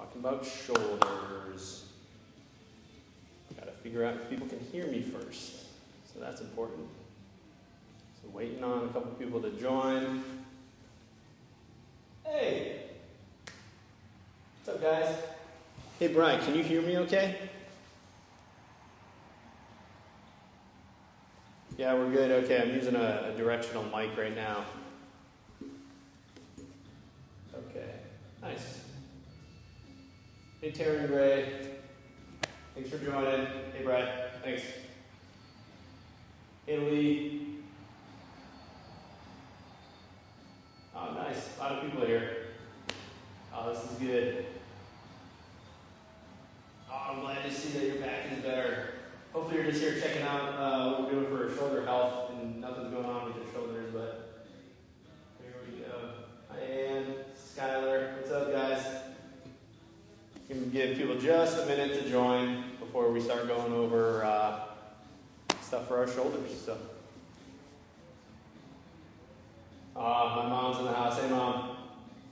Talking about shoulders. Gotta figure out if people can hear me first. So that's important. So waiting on a couple people to join. Hey! What's up, guys? Hey, Brian, can you hear me okay? Yeah, we're good. Okay, I'm using a directional mic right now. Okay, nice. Hey, Terry and Ray. Thanks for joining. Hey, Brad. Thanks. Hey, Lee. Oh, nice. A lot of people here. Oh, this is good. Oh, I'm glad to see that your back is better. Hopefully you're just here checking out what we're doing for shoulder health, and nothing's going on with your shoulders, but here we go. Hi, Ann, Skylar. What's up, guys? Can give people just a minute to join before we start going over stuff for our shoulders. So, my mom's in the house. Hey, Mom.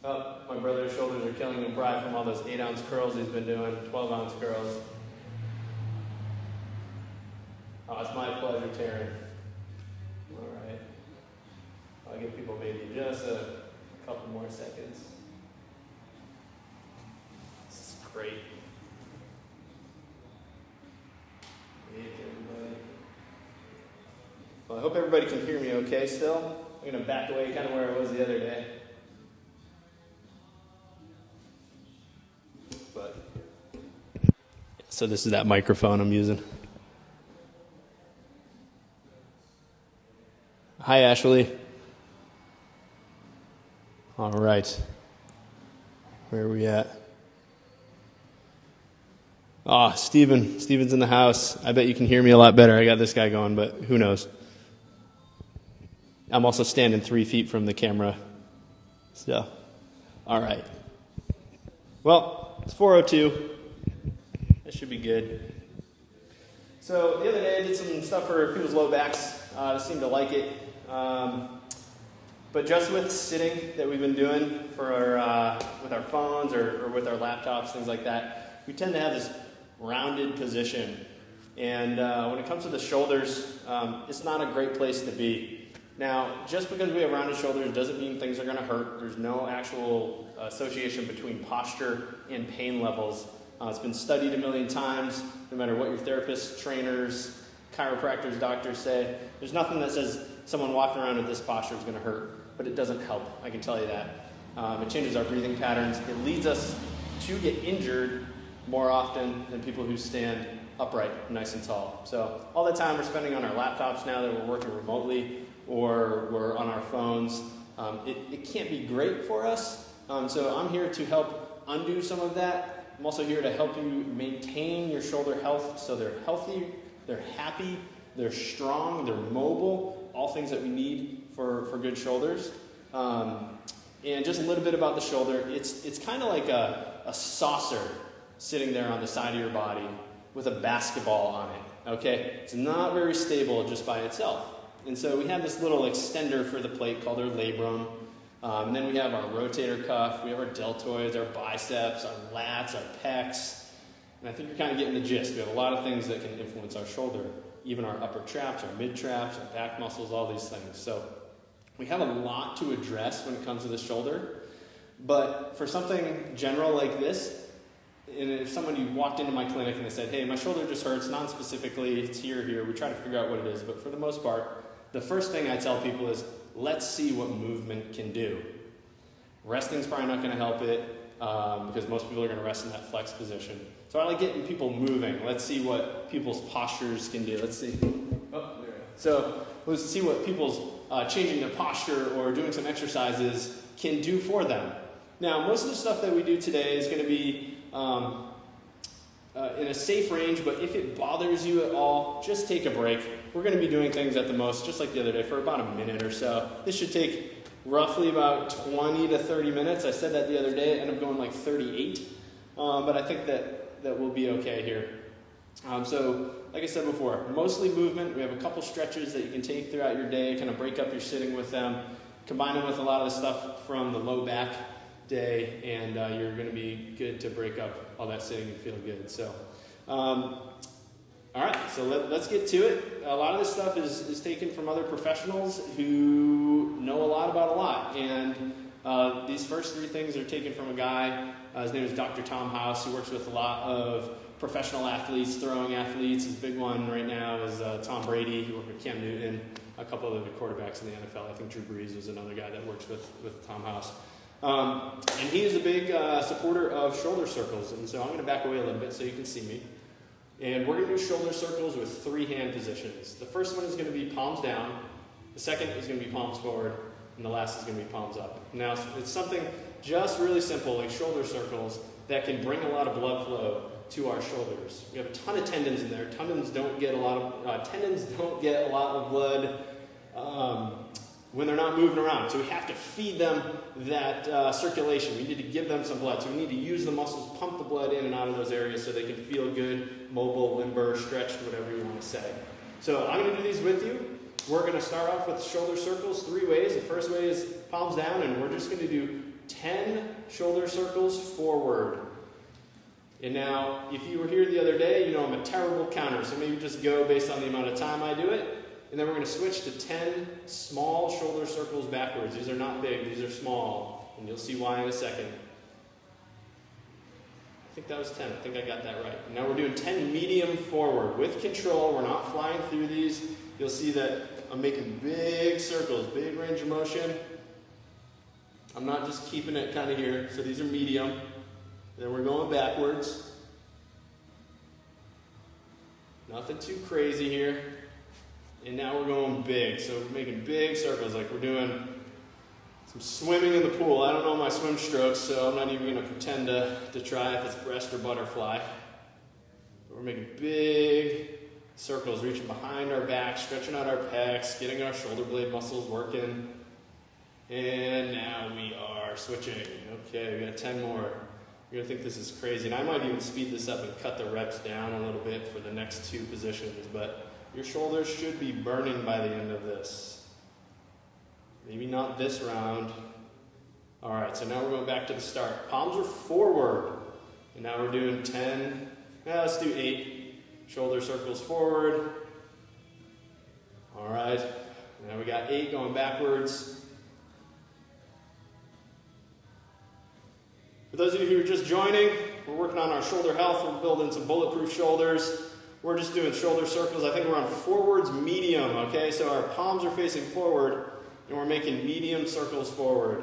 Oh, my brother's shoulders are killing him pride from all those 8-ounce curls he's been doing, 12-ounce curls. Oh, it's my pleasure, Terry. All right. I'll give people maybe just a couple more seconds. This is great. Hey, everybody. Well, I hope everybody can hear me okay still. I'm going to back away kind of where I was the other day. So this is that microphone I'm using. Hi, Ashley. All right. Where are we at? Ah, Steven. Steven's in the house. I bet you can hear me a lot better. I got this guy going, but who knows? I'm also standing 3 feet from the camera. So, all right. Well, it's 4:02. That should be good. So the other day I did some stuff for people's low backs. They seemed to like it. But just with sitting that we've been doing for with our phones or with our laptops, things like that, we tend to have this rounded position. And when it comes to the shoulders, it's not a great place to be. Now, just because we have rounded shoulders doesn't mean things are going to hurt. There's no actual association between posture and pain levels. It's been studied a million times, no matter what your therapists, trainers, chiropractors, doctors say. There's nothing that says someone walking around with this posture is going to hurt, but it doesn't help, I can tell you that. It changes our breathing patterns. It leads us to get injured more often than people who stand upright, nice and tall. So all the time we're spending on our laptops now that we're working remotely or we're on our phones, it can't be great for us. So I'm here to help undo some of that. I'm also here to help you maintain your shoulder health so they're healthy, they're happy, they're strong, they're mobile, all things that we need for good shoulders. And just a little bit about the shoulder. It's kind of like a saucer sitting there on the side of your body with a basketball on it, okay? It's not very stable just by itself. And so we have this little extender for the plate called our labrum. And then we have our rotator cuff, we have our deltoids, our biceps, our lats, our pecs. And I think you're kind of getting the gist. We have a lot of things that can influence our shoulder, even our upper traps, our mid traps, our back muscles, all these things. So we have a lot to address when it comes to the shoulder. But for something general like this, and if somebody walked into my clinic and they said, hey, my shoulder just hurts, non-specifically, it's here, we try to figure out what it is. But for the most part, the first thing I tell people is, let's see what movement can do. Resting's probably not going to help it because most people are going to rest in that flex position. So I like getting people moving. Let's see what people's postures can do. Let's see. Oh, there we go. So let's see what people's changing their posture or doing some exercises can do for them. Now, most of the stuff that we do today is going to be in a safe range, but if it bothers you at all, just take a break. We're going to be doing things at the most, just like the other day, for about a minute or so. This should take roughly about 20 to 30 minutes. I said that the other day. It ended up going like 38. But I think that we'll be okay here. So, like I said before, mostly movement. We have a couple stretches that you can take throughout your day, kind of break up your sitting with them, combine them with a lot of the stuff from the low back day, and you're going to be good to break up all that sitting and feel good. So, all right, so let's get to it. A lot of this stuff is taken from other professionals who know a lot about a lot, and these first three things are taken from a guy. His name is Dr. Tom House. He works with a lot of professional athletes, throwing athletes. His big one right now is Tom Brady. He worked with Cam Newton, a couple of the quarterbacks in the NFL. I think Drew Brees was another guy that works with Tom House. And he is a big supporter of shoulder circles. And so I'm going to back away a little bit so you can see me. And we're going to do shoulder circles with 3 hand positions. The first one is going to be palms down. The second is going to be palms forward. And the last is going to be palms up. Now, it's something just really simple, like shoulder circles, that can bring a lot of blood flow to our shoulders. We have a ton of tendons in there. Tendons don't get a lot of blood when they're not moving around. So we have to feed them that circulation. We need to give them some blood. So we need to use the muscles, pump the blood in and out of those areas so they can feel good, mobile, limber, stretched, whatever you want to say. So I'm going to do these with you. We're going to start off with shoulder circles 3 ways. The first way is palms down, and we're just going to do 10 shoulder circles forward. And now, if you were here the other day, you know I'm a terrible counter, so maybe just go based on the amount of time I do it. And then we're going to switch to 10 small shoulder circles backwards. These are not big, these are small. And you'll see why in a second. I think that was 10. I think I got that right. Now we're doing 10 medium forward. With control, we're not flying through these. You'll see that I'm making big circles, big range of motion. I'm not just keeping it kind of here. So these are medium. Then we're going backwards. Nothing too crazy here. And now we're going big. So we're making big circles like we're doing some swimming in the pool. I don't know my swim strokes, so I'm not even going to pretend to try if it's breast or butterfly. But we're making big circles, reaching behind our back, stretching out our pecs, getting our shoulder blade muscles working. And now we are switching. Okay, we got 10 more. You're going to think this is crazy. And I might even speed this up and cut the reps down a little bit for the next 2 positions. But your shoulders should be burning by the end of this. Maybe not this round. All right, so now we're going back to the start. Palms are forward. And now we're doing 10. Let's do 8. Shoulder circles forward. All right. Now we got 8 going backwards. For those of you who are just joining, we're working on our shoulder health. We're building some bulletproof shoulders. We're just doing shoulder circles. I think we're on forwards medium, okay? So our palms are facing forward, and we're making medium circles forward.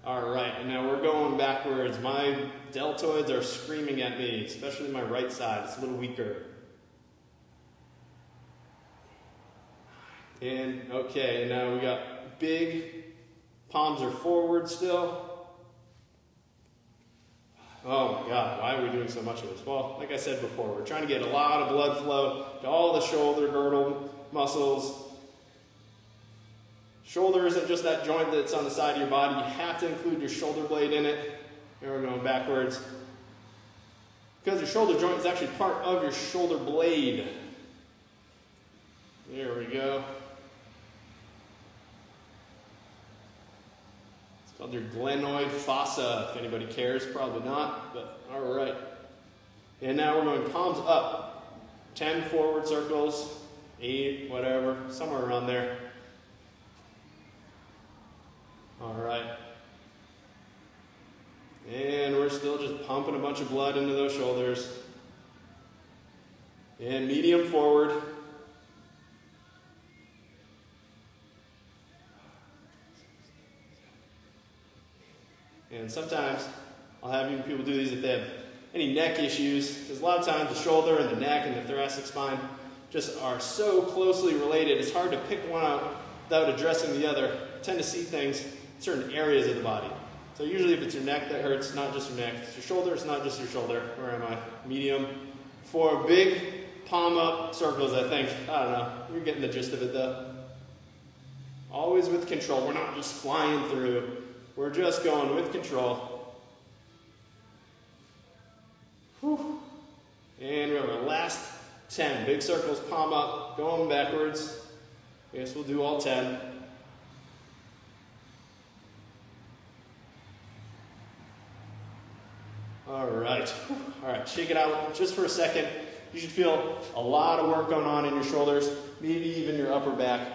All right, and now we're going backwards. My deltoids are screaming at me, especially my right side. It's a little weaker. And, okay, and now we got big palms are forward still. Oh my God, why are we doing so much of this? Well, like I said before, we're trying to get a lot of blood flow to all the shoulder girdle muscles. Shoulder isn't just that joint that's on the side of your body. You have to include your shoulder blade in it. Here we're going backwards. Because your shoulder joint is actually part of your shoulder blade. There we go. It's called your glenoid fossa, if anybody cares. Probably not, but all right. And now we're going palms up. 10 forward circles, 8, whatever, somewhere around there. All right. And we're still just pumping a bunch of blood into those shoulders. And medium forward. And sometimes I'll have even people do these if they have any neck issues, because a lot of times the shoulder and the neck and the thoracic spine just are so closely related. It's hard to pick one out without addressing the other. I tend to see things in certain areas of the body. So usually if it's your neck that hurts, not just your neck. If it's your shoulder, it's not just your shoulder. Where am I? Medium. For big palm up circles, I think. I don't know. You're getting the gist of it though. Always with control. We're not just flying through. We're just going with control. Whew. And we have our last 10. Big circles, palm up, going backwards. I guess we'll do all 10. All right. All right, shake it out just for a second. You should feel a lot of work going on in your shoulders, maybe even your upper back,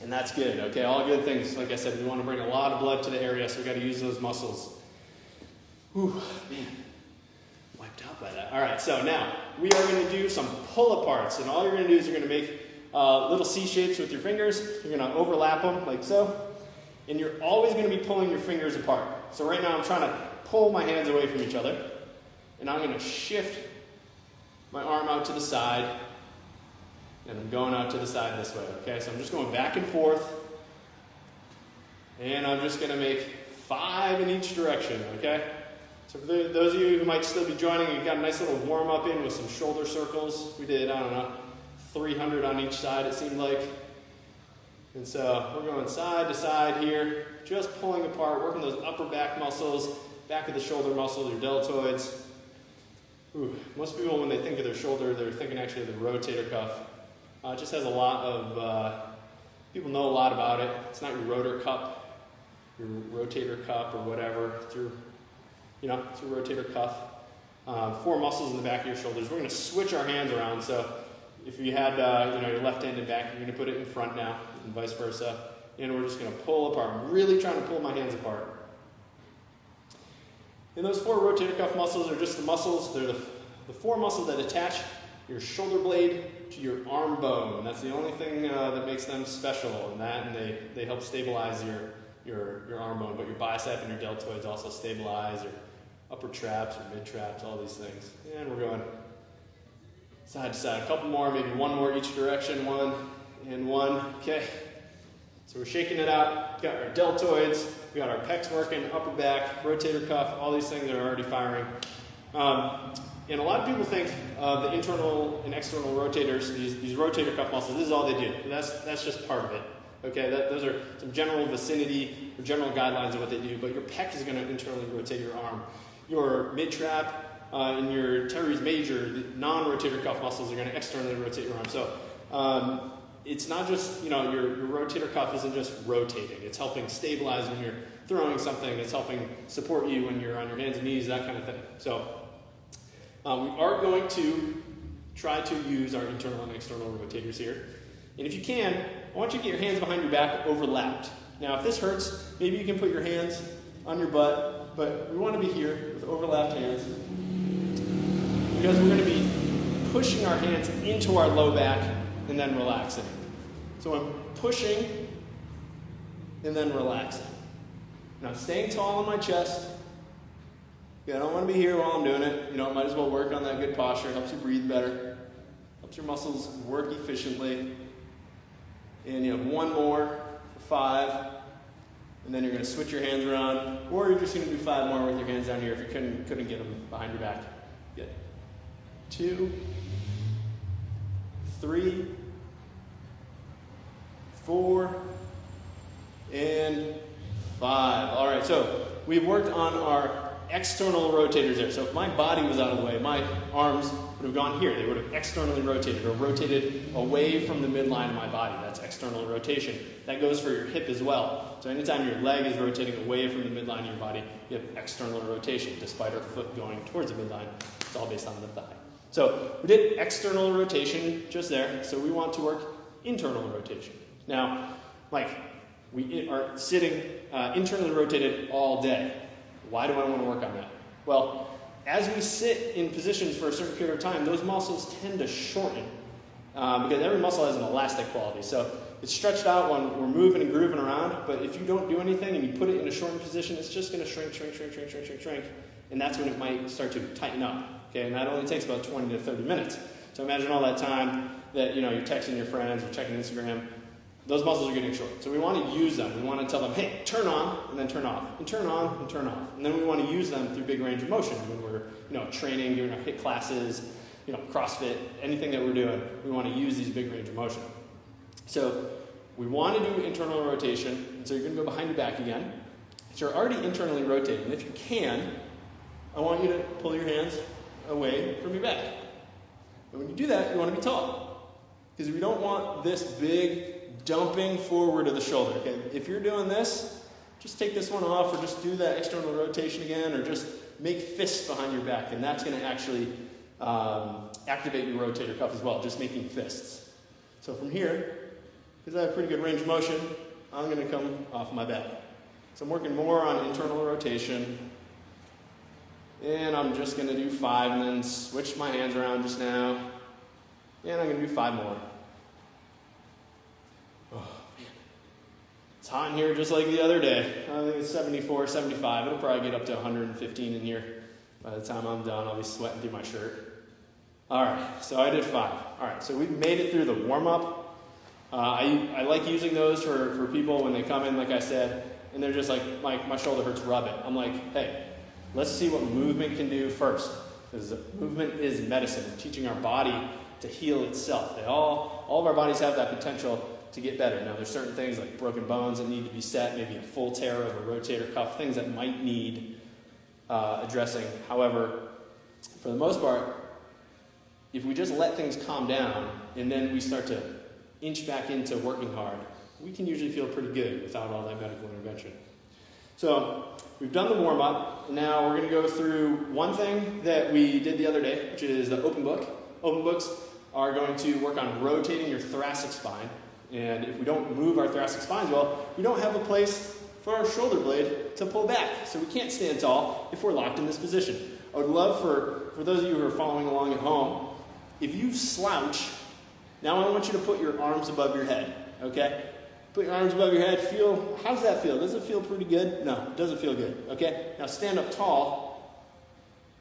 and that's good, okay? All good things. Like I said, we want to bring a lot of blood to the area, so we've got to use those muscles. Whew, man, wiped out by that. All right, so now we are going to do some pull-aparts, and all you're going to do is you're going to make little C shapes with your fingers. You're going to overlap them like so, and you're always going to be pulling your fingers apart. So right now I'm trying to pull my hands away from each other, and I'm going to shift my arm out to the side, and I'm going out to the side this way, okay? So I'm just going back and forth, and I'm just going to make 5 in each direction, okay? So for those of you who might still be joining, you've got a nice little warm-up in with some shoulder circles. We did, I don't know, 300 on each side, it seemed like. And so we're going side to side here, just pulling apart, working those upper back muscles, back of the shoulder muscles, your deltoids. Ooh, most people, when they think of their shoulder, they're thinking actually of the rotator cuff. It just has a lot of, people know a lot about it. It's not your rotator cuff or whatever. It's your, it's your rotator cuff. 4 muscles in the back of your shoulders. We're going to switch our hands around. So if you had, your left hand in back, you're going to put it in front now, and vice versa. And we're just going to pull apart. I'm really trying to pull my hands apart. And those 4 rotator cuff muscles are just the muscles. They're the 4 muscles that attach your shoulder blade to your arm bone. That's the only thing that makes them special. And they help stabilize your arm bone. But your bicep and your deltoids also stabilize your upper traps or mid traps, all these things. And we're going side to side. A couple more, maybe 1 more each direction. 1 and 1. Okay. So we're shaking it out. We've got our deltoids. We got our pecs working, upper back, rotator cuff. All these things are already firing. And a lot of people think of the internal and external rotators, these rotator cuff muscles. This is all they do. That's just part of it. Okay, those are some general vicinity or general guidelines of what they do. But your pec is going to internally rotate your arm. Your mid trap and your teres major, the non-rotator cuff muscles, are going to externally rotate your arm. So it's not just, your rotator cuff isn't just rotating. It's helping stabilize when you're throwing something. It's helping support you when you're on your hands and knees, that kind of thing. So we are going to try to use our internal and external rotators here. And if you can, I want you to get your hands behind your back overlapped. Now, if this hurts, maybe you can put your hands on your butt, but we want to be here with overlapped hands because we're going to be pushing our hands into our low back and then relaxing. So I'm pushing and then relaxing. Now staying tall on my chest. I don't want to be here while I'm doing it. Might as well work on that good posture. Helps you breathe better. Helps your muscles work efficiently. And 1 more for 5. And then you're going to switch your hands around. Or you're just going to do 5 more with your hands down here if you couldn't get them behind your back. Good. 2, 3, 4, and 5. All right, so we've worked on our external rotators there. So if my body was out of the way, my arms would have gone here. They would have externally rotated or rotated away from the midline of my body. That's external rotation. That goes for your hip as well. So anytime your leg is rotating away from the midline of your body, you have external rotation, despite our foot going towards the midline. It's all based on the thigh. So we did external rotation just there. So we want to work internal rotation. Now, we are sitting internally rotated all day. Why do I want to work on that? Well, as we sit in positions for a certain period of time, those muscles tend to shorten because every muscle has an elastic quality. So it's stretched out when we're moving and grooving around, but if you don't do anything and you put it in a shortened position, it's just going to shrink, and that's when it might start to tighten up. Okay, and that only takes about 20 to 30 minutes. So imagine all that time that you're texting your friends or checking Instagram. Those muscles are getting short. So we want to use them. We want to tell them, hey, turn on and then turn off, and turn on and turn off. And then we want to use them through big range of motion when we're training, doing our HIIT classes, CrossFit, anything that we're doing. We want to use these big range of motion. So we want to do internal rotation. And so you're going to go behind your back again. So you're already internally rotating. And if you can, I want you to pull your hands away from your back. And when you do that, you want to be tall. Because we don't want this big dumping forward of the shoulder. Okay? If you're doing this, just take this one off, or just do that external rotation again, or just make fists behind your back, and that's going to actually activate your rotator cuff as well, just making fists. So from here, because I have pretty good range of motion, I'm going to come off my back. So I'm working more on internal rotation, and I'm just going to do 5 and then switch my hands around just now, and I'm going to do 5 more. It's hot in here just like the other day. I think it's 74, 75. It'll probably get up to 115 in here. By the time I'm done, I'll be sweating through my shirt. All right, so I did 5. All right, so we've made it through the warm-up. I like using those for people when they come in, like I said, and they're just like, my shoulder hurts, rub it. I'm like, hey, let's see what movement can do first. Because movement is medicine. We're teaching our body to heal itself. All of our bodies have that potential to get better. Now, there's certain things like broken bones that need to be set, maybe a full tear of a rotator cuff, things that might need addressing. However, for the most part, if we just let things calm down and then we start to inch back into working hard, we can usually feel pretty good without all that medical intervention. So we've done the warm-up. Now we're going to go through one thing that we did the other day, which is the open book. Open books are going to work on rotating your thoracic spine. And if we don't move our thoracic spines well, we don't have a place for our shoulder blade to pull back. So we can't stand tall if we're locked in this position. I would love for those of you who are following along at home, if you slouch, now I want you to put your arms above your head, okay? Put your arms above your head. How does that feel? Does it feel pretty good? No, it doesn't feel good, okay? Now stand up tall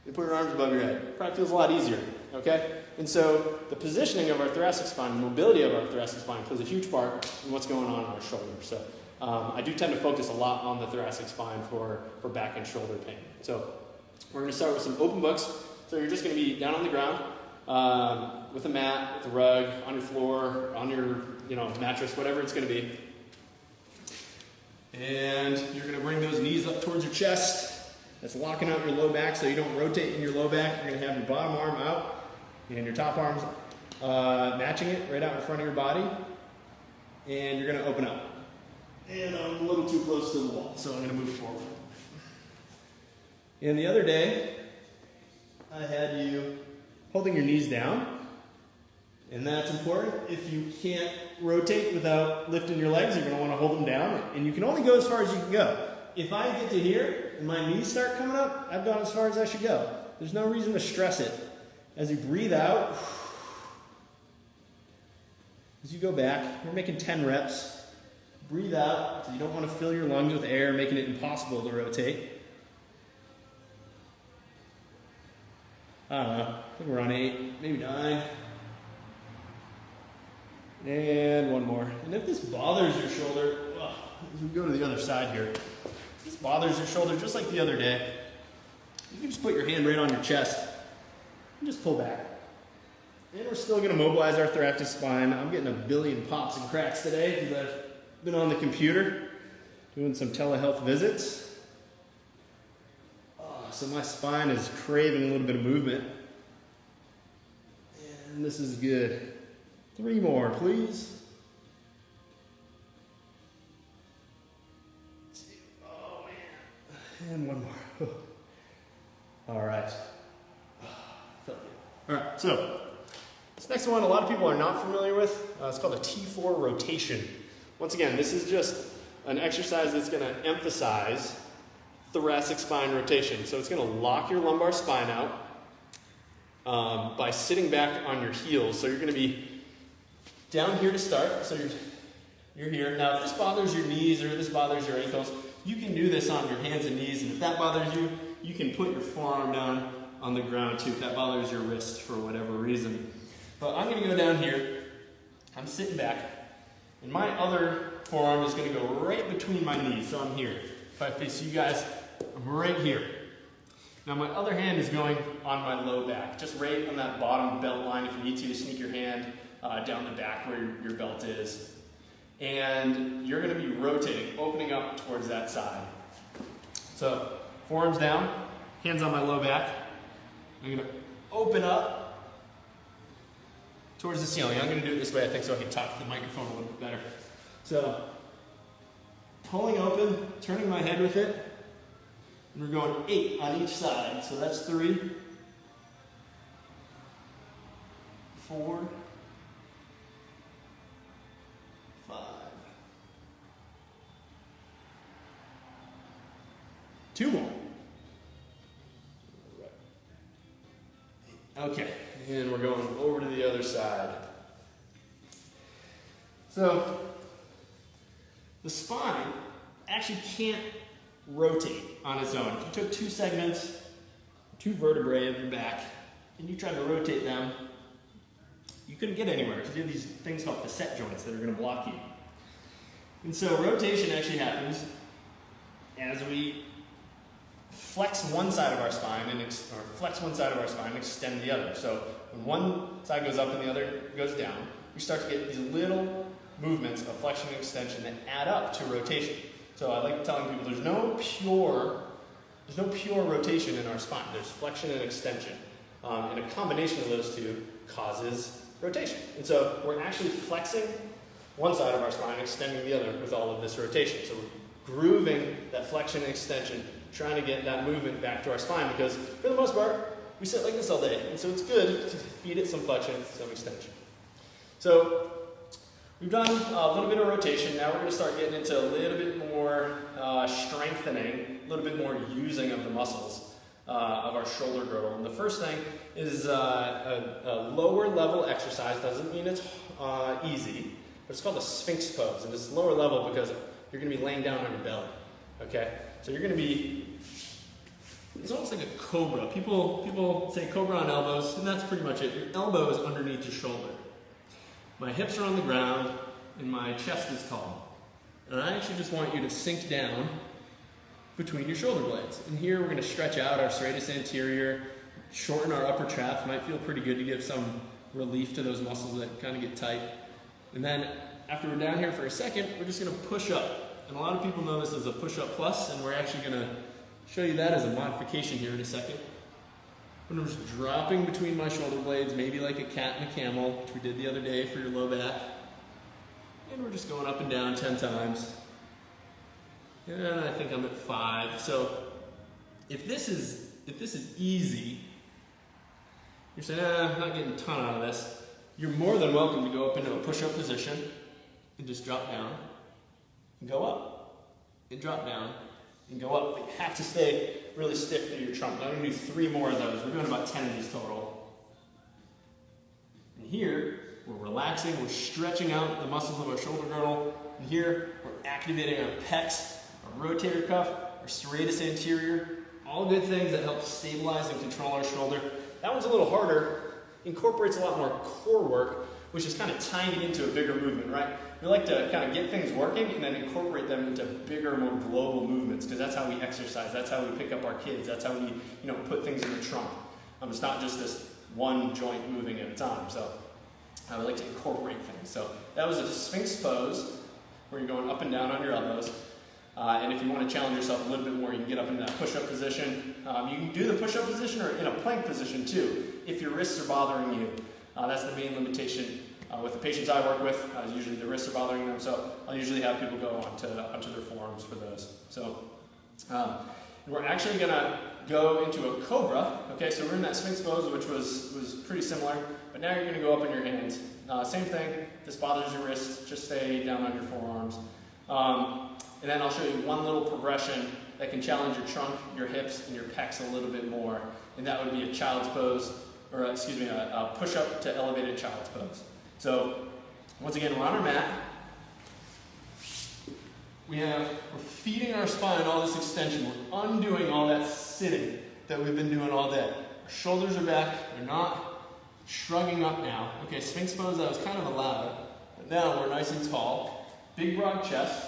and put your arms above your head. Probably feels a lot easier, okay? And so the positioning of our thoracic spine, the mobility of our thoracic spine plays a huge part in what's going on in our shoulder. So I do tend to focus a lot on the thoracic spine for back and shoulder pain. So we're going to start with some open books. So you're just going to be down on the ground with a mat, with a rug, on your floor, on your mattress, whatever it's going to be. And you're going to bring those knees up towards your chest. That's locking out your low back so you don't rotate in your low back. You're going to have your bottom arm out and your top arm's matching it right out in front of your body. And you're going to open up. And I'm a little too close to the wall, so I'm going to move forward. And the other day, I had you holding your knees down. And that's important. If you can't rotate without lifting your legs, you're going to want to hold them down. And you can only go as far as you can go. If I get to here and my knees start coming up, I've gone as far as I should go. There's no reason to stress it. As you breathe out, as you go back, you're making 10 reps. Breathe out, so you don't want to fill your lungs with air, making it impossible to rotate. I don't know, I think we're on 8, maybe 9. And one more. And if this bothers your shoulder, as we go to the other side here, if this bothers your shoulder just like the other day, you can just put your hand right on your chest and just pull back. And we're still going to mobilize our thoracic spine. I'm getting a billion pops and cracks today because I've been on the computer doing some telehealth visits. So my spine is craving a little bit of movement. And this is good. 3 more, please. 2. Oh, man. And 1 more. All right. Felt good. All right, so this next one a lot of people are not familiar with. It's called a T4 rotation. Once again, this is just an exercise that's going to emphasize thoracic spine rotation. So it's going to lock your lumbar spine out by sitting back on your heels. So you're going to be down here to start. So you're here. Now, if this bothers your knees or this bothers your ankles, you can do this on your hands and knees. And if that bothers you, you can put your forearm down on the ground too, if that bothers your wrist for whatever reason. But I'm going to go down here. I'm sitting back. And my other forearm is going to go right between my knees. So I'm here. If I face you guys, I'm right here. Now my other hand is going on my low back, just right on that bottom belt line if you need to sneak your hand down the back where your belt is. And you're going to be rotating, opening up towards that side. So forearms down, hands on my low back. I'm going to open up towards the ceiling. I'm going to do it this way, I think, so I can talk to the microphone a little bit better. So pulling open, turning my head with it, and we're going 8 on each side. So that's 3, 4, 5. 2 more. Okay, and we're going over to the other side. So, the spine actually can't rotate on its own. If you took 2 segments, 2 vertebrae of your back, and you tried to rotate them, you couldn't get anywhere because you have these things called facet joints that are going to block you. And so rotation actually happens as we flex one side of our spine and extend the other. So when one side goes up and the other goes down, we start to get these little movements of flexion and extension that add up to rotation. So I like telling people there's no pure rotation in our spine. There's flexion and extension. And a combination of those two causes rotation. And so we're actually flexing one side of our spine, extending the other with all of this rotation. So we're grooving that flexion and extension, trying to get that movement back to our spine because for the most part, we sit like this all day. And so it's good to feed it some flexion, some extension. So we've done a little bit of rotation. Now we're going to start getting into a little bit more strengthening, a little bit more using of the muscles of our shoulder girdle. And the first thing is a lower level exercise. Doesn't mean it's easy, but it's called a Sphinx pose. And it's lower level because you're going to be laying down on your belly. Okay? So you're going to be, it's almost like a cobra. People say cobra on elbows, and that's pretty much it. Your elbow is underneath your shoulder. My hips are on the ground, and my chest is tall. And I actually just want you to sink down between your shoulder blades. And here we're going to stretch out our serratus anterior, shorten our upper trap. Might feel pretty good to give some relief to those muscles that kind of get tight. And then after we're down here for a second, we're just going to push up. And a lot of people know this as a push-up plus, and we're actually going to show you that as a modification here in a second. I'm just dropping between my shoulder blades, maybe like a cat and a camel, which we did the other day for your low back. And we're just going up and down 10 times. And I think I'm at 5. So if this is easy, you're saying, I'm not getting a ton out of this. You're more than welcome to go up into a push-up position and just drop down and go up and drop down and go up. But you have to stay really stiff through your trunk. Now we're going to do 3 more of those. We're doing about 10 of these total. And here, we're relaxing, we're stretching out the muscles of our shoulder girdle. And here, we're activating our pecs, our rotator cuff, our serratus anterior. All good things that help stabilize and control our shoulder. That one's a little harder. Incorporates a lot more core work, which is kind of tying it into a bigger movement, right? We like to kind of get things working and then incorporate them into bigger, more global movements because that's how we exercise. That's how we pick up our kids. That's how we, put things in the trunk. It's not just this one joint moving at a time. So I would like to incorporate things. So that was a Sphinx pose where you're going up and down on your elbows. And if you want to challenge yourself a little bit more, you can get up into that push-up position. You can do the push-up position or in a plank position too, if your wrists are bothering you. That's the main limitation with the patients I work with. Usually the wrists are bothering them, so I'll usually have people go onto their forearms for those. So we're actually going to go into a cobra. Okay, so we're in that Sphinx pose, which was pretty similar, but now you're going to go up in your hands. Same thing. If this bothers your wrists, just stay down on your forearms. And then I'll show you one little progression that can challenge your trunk, your hips, and your pecs a little bit more. And that would be a child's pose, or a push-up to elevated child's pose. So, once again, we're on our mat. We're feeding our spine all this extension. We're undoing all that sitting that we've been doing all day. Our shoulders are back. They're not shrugging up now. Okay, Sphinx pose, that was kind of allowed. But now we're nice and tall. Big, broad chest.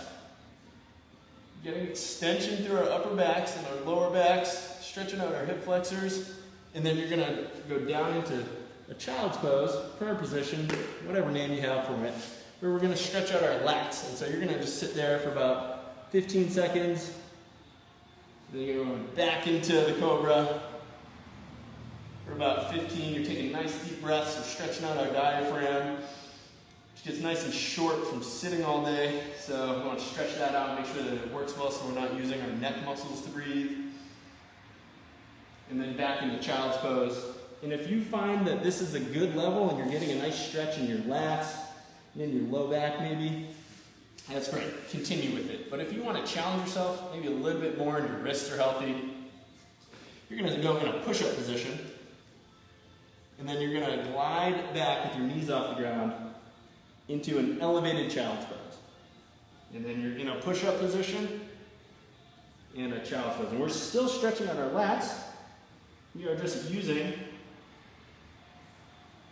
Getting extension through our upper backs and our lower backs, stretching out our hip flexors, and then you're going to go down into a child's pose, prayer position, whatever name you have for it, where we're going to stretch out our lats. And so you're going to just sit there for about 15 seconds. Then you're going back into the cobra for about 15. You're taking nice deep breaths. We're stretching out our diaphragm, It gets nice and short from sitting all day, so we want to stretch that out, make sure that it works well so we're not using our neck muscles to breathe. And then back into child's pose. And if you find that this is a good level and you're getting a nice stretch in your lats, and in your low back maybe, that's great. Continue with it. But if you want to challenge yourself, maybe a little bit more and your wrists are healthy, you're going to go in a push-up position. And then you're going to glide back with your knees off the ground into an elevated child's pose. And then you're in a push-up position and a child's pose. And we're still stretching out our lats. We are just using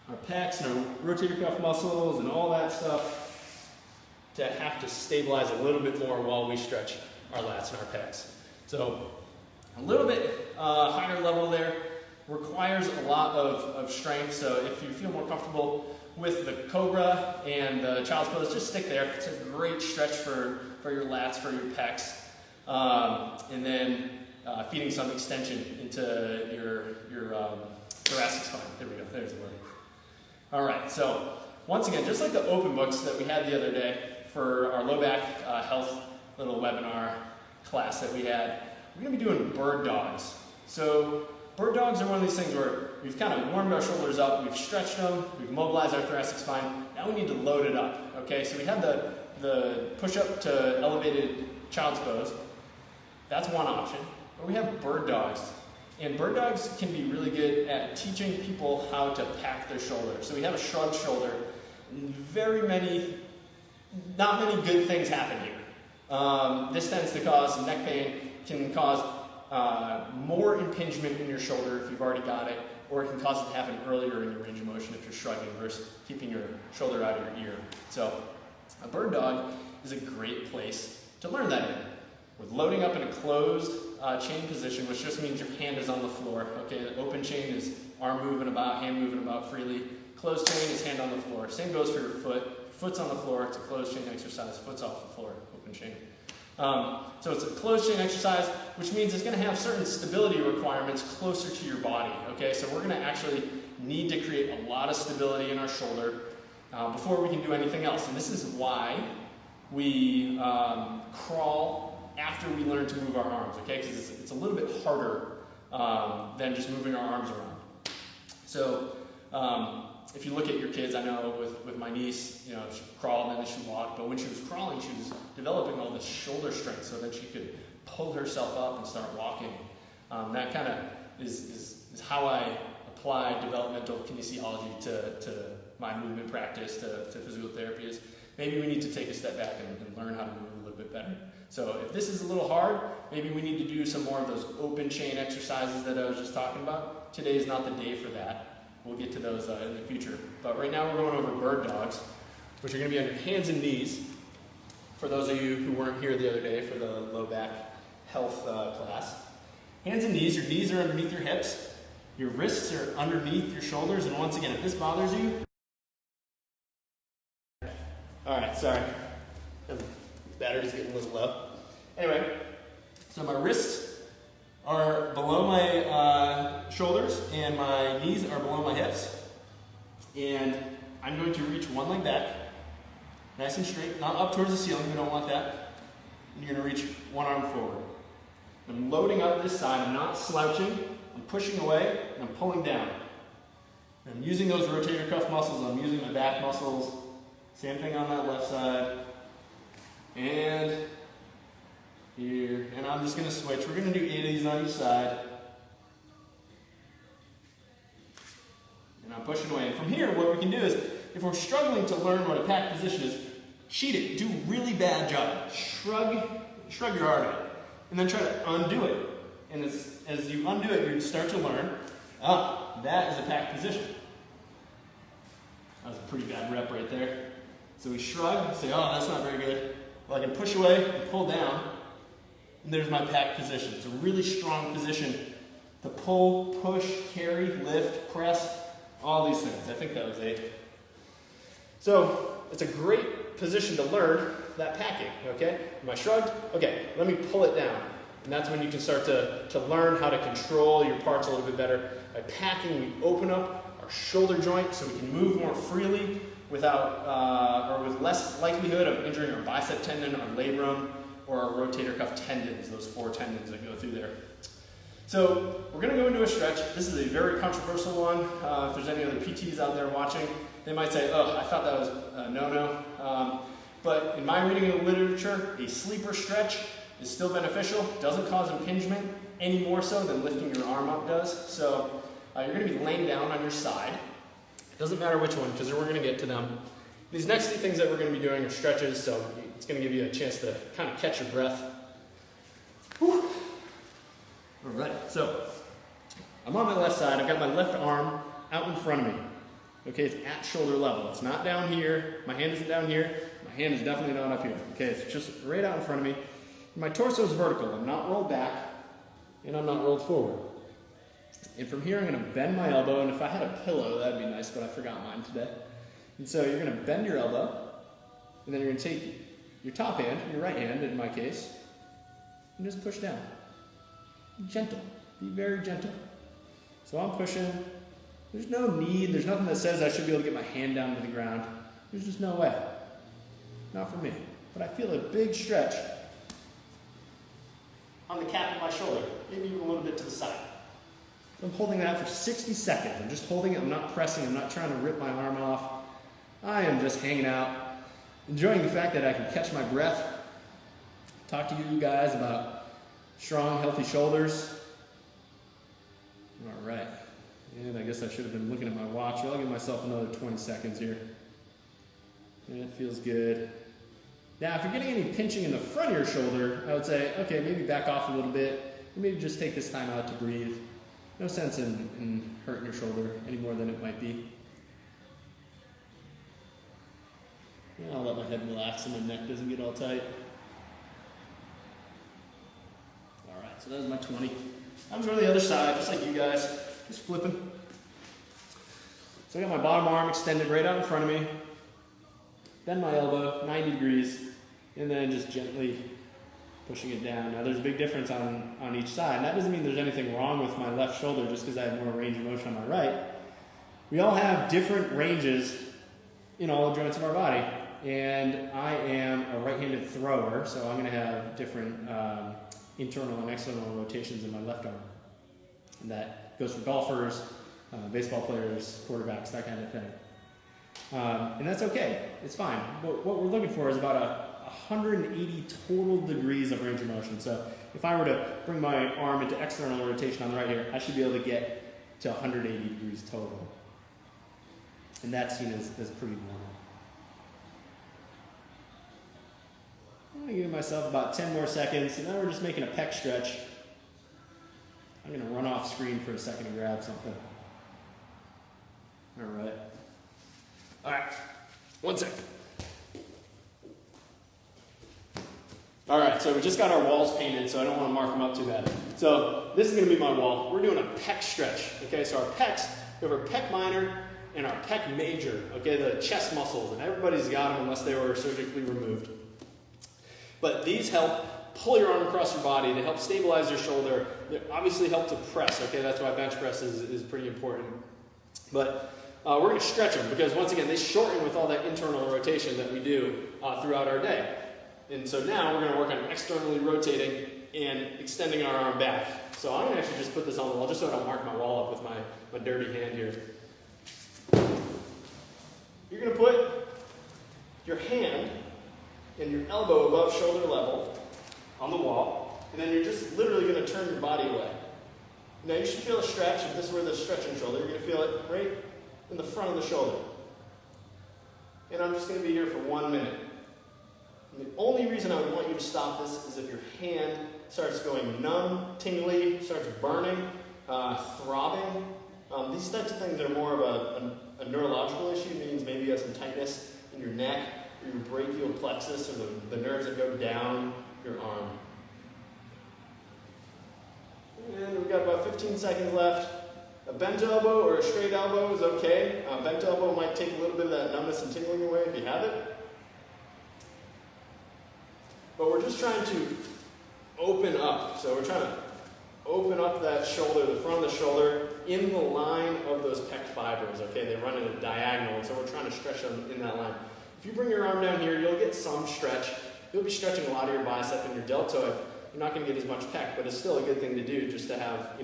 our pecs and our rotator cuff muscles and all that stuff to have to stabilize a little bit more while we stretch our lats and our pecs. So a little bit higher level there requires a lot of strength. So if you feel more comfortable with the Cobra and the child's pose, just stick there. It's a great stretch for your lats, for your pecs. And then feeding some extension into your thoracic spine. There we go, there's the word. All right, so once again, just like the open books that we had the other day for our low back health little webinar class that we had, we're gonna be doing bird dogs. So bird dogs are one of these things where we've kind of warmed our shoulders up, we've stretched them, we've mobilized our thoracic spine, now we need to load it up, okay? So we have the push-up to elevated child's pose. That's one option. But we have bird dogs. And bird dogs can be really good at teaching people how to pack their shoulder. So we have a shrugged shoulder. Not many good things happen here. This tends to cause neck pain, can cause more impingement in your shoulder if you've already got it, or it can cause it to happen earlier in your range of motion if you're shrugging versus keeping your shoulder out of your ear. So a bird dog is a great place to learn that in. We're loading up in a closed chain position, which just means your hand is on the floor. Okay, the open chain is arm moving about, hand moving about freely. Closed chain is hand on the floor. Same goes for your foot. Foot's on the floor, it's a closed chain exercise. Foot's off the floor, open chain. So it's a closed chain exercise, which means it's going to have certain stability requirements closer to your body. Okay, so we're going to actually need to create a lot of stability in our shoulder before we can do anything else. And this is why we crawl after we learn to move our arms, okay? Because it's a little bit harder than just moving our arms around. So if you look at your kids, I know with my niece, you know, she crawled and then she walked, but when she was crawling, she was developing all this shoulder strength so that she could pull herself up and start walking. That kind of is how I apply developmental kinesiology to my movement practice, to physical therapy. Is maybe we need to take a step back and learn how to move a little bit better. So if this is a little hard, maybe we need to do some more of those open chain exercises that I was just talking about. Today is not the day for that. We'll get to those in the future. But right now we're going over bird dogs, which are going to be on your hands and knees. For those of you who weren't here the other day for the low back health class. Hands and knees, your knees are underneath your hips. Your wrists are underneath your shoulders. And once again, if this bothers you... All right, sorry. Battery's getting a little low. Anyway, so my wrists are below my shoulders and my knees are below my hips. And I'm going to reach one leg back, nice and straight, not up towards the ceiling, we don't want that. And you're going to reach one arm forward. I'm loading up this side, I'm not slouching, I'm pushing away, and I'm pulling down. And I'm using those rotator cuff muscles, I'm using my back muscles. Same thing on that left side. And here, and I'm just going to switch. We're going to do 8 of these on each side. And I'm pushing away. And from here, what we can do is, if we're struggling to learn what a packed position is, cheat it. Do a really bad job. Shrug your heart out. And then try to undo it. And as you undo it, you start to learn, that is a packed position. That was a pretty bad rep right there. So we shrug and say, that's not very good. Well, I can push away and pull down, and there's my packed position. It's a really strong position to pull, push, carry, lift, press, all these things. I think that was 8. So it's a great position to learn that packing, okay? Am I shrugged? Okay, let me pull it down. And that's when you can start to learn how to control your parts a little bit better. By packing, we open up our shoulder joint so we can move more freely without, or with less likelihood of injuring our bicep tendon, our labrum, or our rotator cuff tendons, those 4 tendons that go through there. So we're going to go into a stretch. This is a very controversial one. If there's any other PTs out there watching, they might say, oh, I thought that was a no-no. But in my reading of the literature, a sleeper stretch is still beneficial. Doesn't cause impingement any more so than lifting your arm up does. So you're going to be laying down on your side. Doesn't matter which one, because we're going to get to them. These next 2 things that we're going to be doing are stretches, so it's going to give you a chance to kind of catch your breath. Whew. All right, so I'm on my left side. I've got my left arm out in front of me. Okay, it's at shoulder level. It's not down here. My hand isn't down here. My hand is definitely not up here. Okay, it's just right out in front of me. My torso is vertical. I'm not rolled back, and I'm not rolled forward. And from here, I'm going to bend my elbow, and if I had a pillow, that'd be nice, but I forgot mine today. And so you're going to bend your elbow, and then you're going to take your top hand, your right hand in my case, and just push down. Gentle. Be very gentle. So I'm pushing. There's no need, there's nothing that says I should be able to get my hand down to the ground. There's just no way. Not for me. But I feel a big stretch on the cap of my shoulder, maybe even a little bit to the side. So I'm holding that for 60 seconds. I'm just holding it, I'm not pressing, I'm not trying to rip my arm off. I am just hanging out, enjoying the fact that I can catch my breath, talk to you guys about strong, healthy shoulders. All right. And I guess I should have been looking at my watch. I'll give myself another 20 seconds here. And it feels good. Now, if you're getting any pinching in the front of your shoulder, I would say, okay, maybe back off a little bit. Or maybe just take this time out to breathe. No sense in hurting your shoulder any more than it might be. And I'll let my head relax so my neck doesn't get all tight. All right, so that was my 20. I'm going to the other side, just like you guys. Just flipping. So I got my bottom arm extended right out in front of me. Bend my elbow 90 degrees, and then just gently pushing it down. Now there's a big difference on each side. And that doesn't mean there's anything wrong with my left shoulder just because I have more range of motion on my right. We all have different ranges in all the joints of our body. And I am a right-handed thrower, so I'm going to have different internal and external rotations in my left arm. And that goes for golfers, baseball players, quarterbacks, that kind of thing. And that's okay. It's fine. But what we're looking for is about 180 total degrees of range of motion. So if I were to bring my arm into external rotation on the right here, I should be able to get to 180 degrees total. And that's seen as pretty normal. I'm going to give myself about 10 more seconds, and then we're just making a pec stretch. I'm going to run off screen for a second and grab something. All right. All right. 1 second. All right, so we just got our walls painted, so I don't want to mark them up too bad. So this is going to be my wall. We're doing a pec stretch. Okay, so our pecs, we have our pec minor and our pec major. Okay, the chest muscles, and everybody's got them unless they were surgically removed. But these help pull your arm across your body. They help stabilize your shoulder. They obviously help to press. Okay, that's why bench press is pretty important. But we're going to stretch them because, once again, they shorten with all that internal rotation that we do throughout our day. And so now we're going to work on externally rotating and extending our arm back. So I'm going to actually just put this on the wall just so I don't mark my wall up with my dirty hand here. You're going to put your hand and your elbow above shoulder level on the wall, and then you're just literally going to turn your body away. Now you should feel a stretch. If this were the stretching shoulder, you're going to feel it right in the front of the shoulder. And I'm just going to be here for 1 minute. And the only reason I would want you to stop this is if your hand starts going numb, tingly, starts burning, throbbing. These types of things are more of a neurological issue. It means maybe you have some tightness in your neck, or your brachial plexus, or the nerves that go down your arm. And we've got about 15 seconds left. A bent elbow or a straight elbow is okay. A bent elbow might take a little bit of that numbness and tingling away if you have it. But we're just trying to open up. So we're trying to open open up that shoulder, the front of the shoulder, in the line of those pec fibers, okay? They run in a diagonal, so we're trying to stretch them in that line. If you bring your arm down here, you'll get some stretch. You'll be stretching a lot of your bicep and your deltoid. You're not going to get as much pec, but it's still a good thing to do just to have,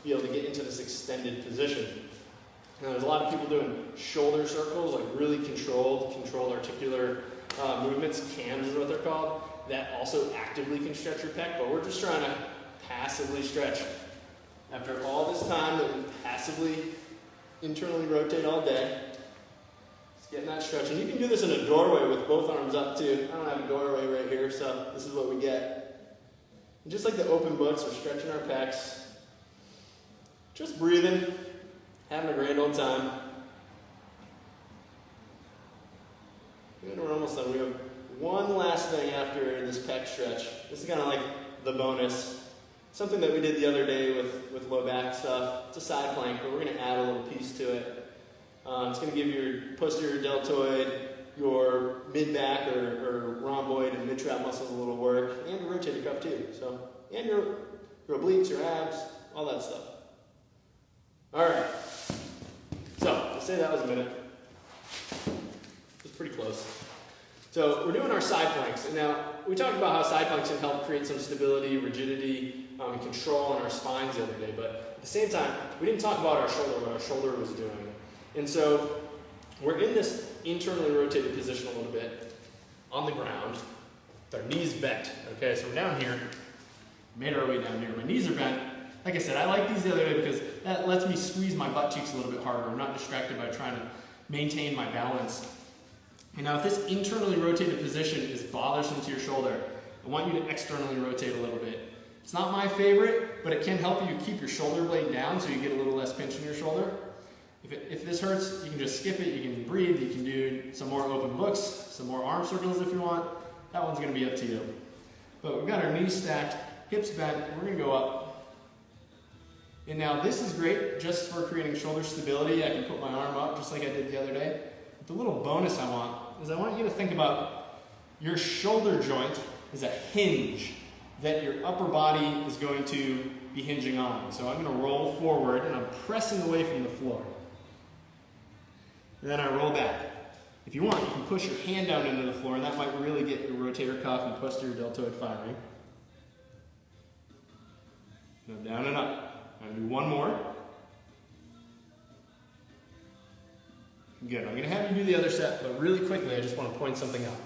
be able to get into this extended position. Now, there's a lot of people doing shoulder circles, like really controlled articular movements. CAMs is what they're called. That also actively can stretch your pec, but we're just trying to passively stretch. After all this time that we passively internally rotate all day, just getting that stretch. And you can do this in a doorway with both arms up too. I don't have a doorway right here, so this is what we get. And just like the open books, we're stretching our pecs. Just breathing, having a grand old time. And we're almost done. We have one last thing after this pec stretch. This is kind of like the bonus. Something that we did the other day with low back stuff. It's a side plank, but we're going to add a little piece to it. It's going to give your posterior deltoid, your mid-back or rhomboid and mid-trap muscles a little work, and your rotator cuff too. So, and your obliques, your abs, all that stuff. All right. So, let's say that was a minute. It was pretty close. So we're doing our side planks. And now, we talked about how side planks can help create some stability, rigidity, and control on our spines the other day. But at the same time, we didn't talk about our shoulder, what our shoulder was doing. And so we're in this internally rotated position a little bit on the ground with our knees bent. Okay, so we're down here, made our way down here. My knees are bent. Like I said, I like these the other way because that lets me squeeze my butt cheeks a little bit harder. I'm not distracted by trying to maintain my balance. And now if this internally rotated position is bothersome to your shoulder, I want you to externally rotate a little bit. It's not my favorite, but it can help you keep your shoulder blade down so you get a little less pinch in your shoulder. If this hurts, you can just skip it, you can breathe, you can do some more open books, some more arm circles if you want. That one's going to be up to you. But we've got our knees stacked, hips bent, and we're going to go up. And now this is great just for creating shoulder stability. I can put my arm up just like I did the other day. But the little bonus I want is I want you to think about your shoulder joint as a hinge that your upper body is going to be hinging on. So I'm going to roll forward and I'm pressing away from the floor. And then I roll back. If you want, you can push your hand down into the floor and that might really get your rotator cuff and posterior deltoid firing. Now down and up. I'm going to do one more. Good. I'm going to have you do the other set, but really quickly I just want to point something out.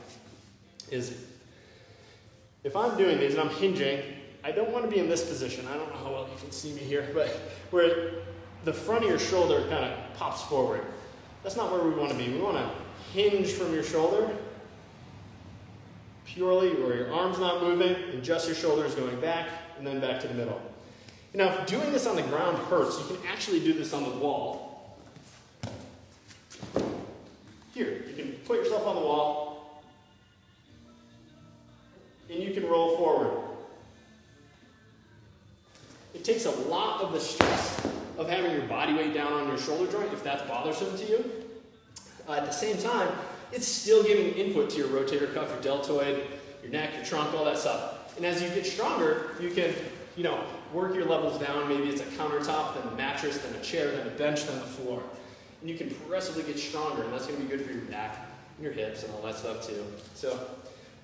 If I'm doing these and I'm hinging, I don't want to be in this position. I don't know how well you can see me here, but where the front of your shoulder kind of pops forward. That's not where we want to be. We want to hinge from your shoulder purely where your arm's not moving and just your shoulders going back and then back to the middle. Now, if doing this on the ground hurts, you can actually do this on the wall. Here, you can put yourself on the wall and you can roll forward. It takes a lot of the stress of having your body weight down on your shoulder joint if that's bothersome to you. At the same time, it's still giving input to your rotator cuff, your deltoid, your neck, your trunk, all that stuff. And as you get stronger, you can, work your levels down. Maybe it's a countertop, then a mattress, then a chair, then a bench, then the floor. And you can progressively get stronger, and that's going to be good for your back and your hips and all that stuff too. So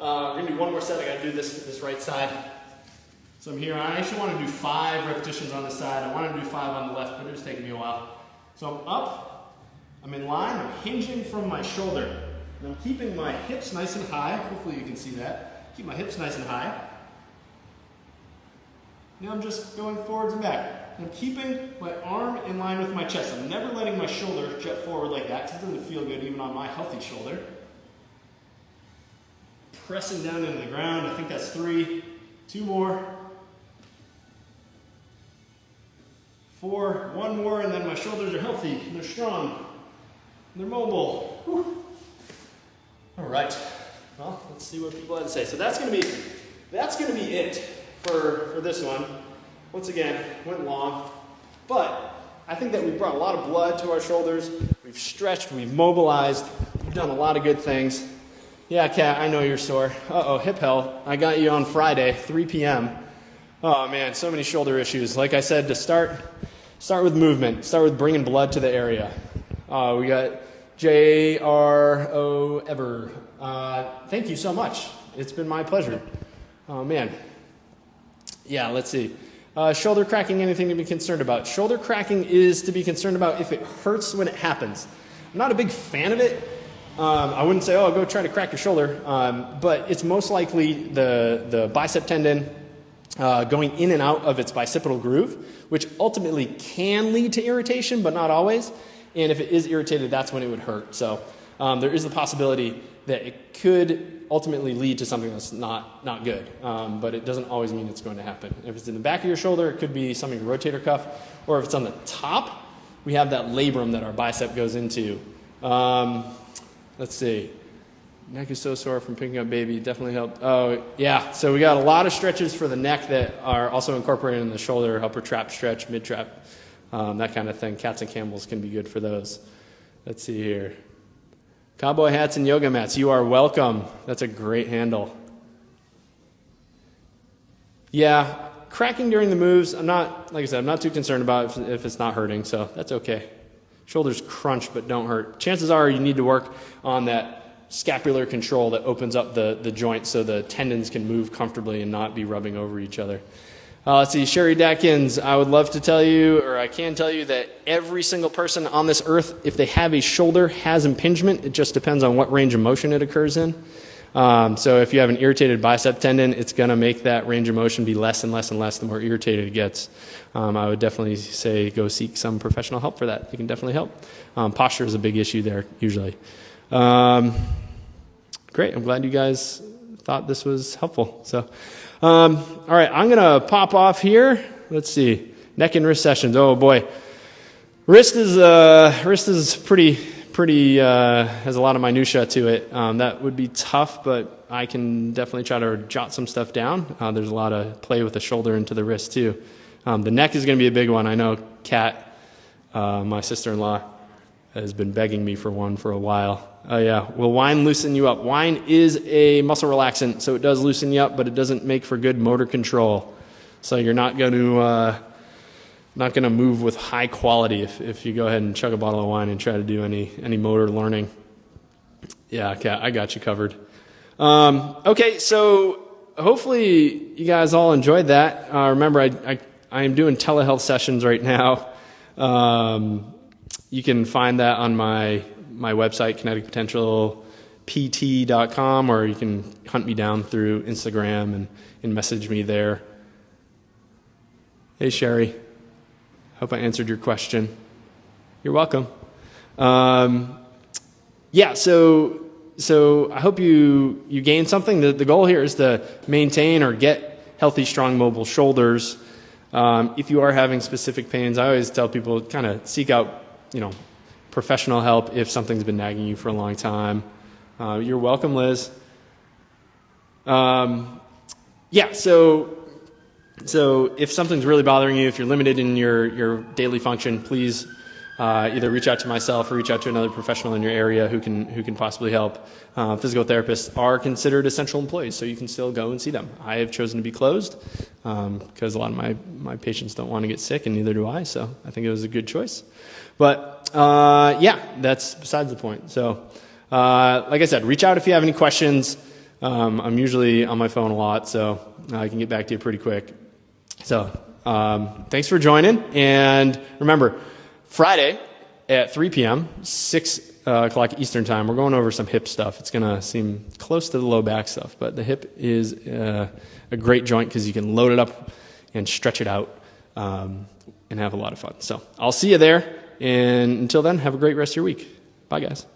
we're going to do one more set. I got to do this right side. So I'm here. I actually want to do 5 repetitions on this side. I wanted to do 5 on the left, but it's taking me a while. So I'm up, I'm in line, I'm hinging from my shoulder. And I'm keeping my hips nice and high. Hopefully you can see that. Keep my hips nice and high. Now I'm just going forwards and back. I'm keeping my arm in line with my chest. I'm never letting my shoulder jet forward like that because it doesn't feel good even on my healthy shoulder. Pressing down into the ground. I think that's 3. 2 more. 4. 1 more, and then my shoulders are healthy. And they're strong. And they're mobile. Whew. All right. Well, let's see what people have to say. So that's going to be it for this one. Once again, went long, but I think that we've brought a lot of blood to our shoulders. We've stretched, we've mobilized, we've done a lot of good things. Yeah, Kat, I know you're sore. Uh-oh, hip hell. I got you on Friday, 3 p.m. Oh man, so many shoulder issues. Like I said, to start with movement. Start with bringing blood to the area. We got J.R.O. Ever. Thank you so much. It's been my pleasure. Oh man. Yeah, let's see. Shoulder cracking, anything to be concerned about? Shoulder cracking is to be concerned about if it hurts when it happens. I'm not a big fan of it. I wouldn't say, go try to crack your shoulder. But it's most likely the bicep tendon going in and out of its bicipital groove, which ultimately can lead to irritation, but not always. And if it is irritated, that's when it would hurt. So there is the possibility that it could ultimately lead to something that's not good. But it doesn't always mean it's going to happen. If it's in the back of your shoulder, it could be something rotator cuff. Or if it's on the top, we have that labrum that our bicep goes into. Let's see. Neck is so sore from picking up baby. Definitely helped. Oh, yeah. So we got a lot of stretches for the neck that are also incorporated in the shoulder. Upper trap stretch, mid trap, that kind of thing. Cats and camels can be good for those. Let's see here. Cowboy hats and yoga mats. You are welcome. That's a great handle. Yeah, cracking during the moves, like I said, I'm not too concerned about if it's not hurting, so that's okay. Shoulders crunch but don't hurt. Chances are you need to work on that scapular control that opens up the joint so the tendons can move comfortably and not be rubbing over each other. Let's see, Sherry Datkins, I would love to tell you, or I can tell you, that every single person on this earth, if they have a shoulder, has impingement. It just depends on what range of motion it occurs in. So if you have an irritated bicep tendon, it's going to make that range of motion be less and less and less the more irritated it gets. I would definitely say go seek some professional help for that. It can definitely help. Posture is a big issue there, usually. Great. I'm glad you guys thought this was helpful. So, all right, I'm going to pop off here. Let's see. Neck and wrist sessions. Oh boy. Wrist is pretty has a lot of minutia to it. That would be tough, but I can definitely try to jot some stuff down. There's a lot of play with the shoulder into the wrist too. The neck is going to be a big one. I know Kat, my sister-in-law, has been begging me for one for a while. Yeah. Will wine loosen you up? Wine is a muscle relaxant, so it does loosen you up, but it doesn't make for good motor control. So you're not going to move with high quality if you go ahead and chug a bottle of wine and try to do any motor learning. Yeah, Kat, I got you covered. Okay, so hopefully you guys all enjoyed that. Remember, I am doing telehealth sessions right now. You can find that on my website, kineticpotentialpt.com, or you can hunt me down through Instagram and message me there. Hey, Sherry. Hope I answered your question. You're welcome. Yeah, so I hope you gained something. The goal here is to maintain or get healthy, strong, mobile shoulders. If you are having specific pains, I always tell people kind of seek out, professional help if something's been nagging you for a long time. You're welcome, Liz. Yeah, so if something's really bothering you, if you're limited in your daily function, please either reach out to myself or reach out to another professional in your area who can possibly help. Physical therapists are considered essential employees, so you can still go and see them. I have chosen to be closed because a lot of my patients don't want to get sick, and neither do I, so I think it was a good choice. But yeah, that's besides the point. So like I said, reach out if you have any questions. I'm usually on my phone a lot, so I can get back to you pretty quick. So thanks for joining, and remember, Friday at 3 p.m., 6 o'clock Eastern time, we're going over some hip stuff. It's going to seem close to the low back stuff, but the hip is a great joint because you can load it up and stretch it out and have a lot of fun. So I'll see you there, and until then, have a great rest of your week. Bye, guys.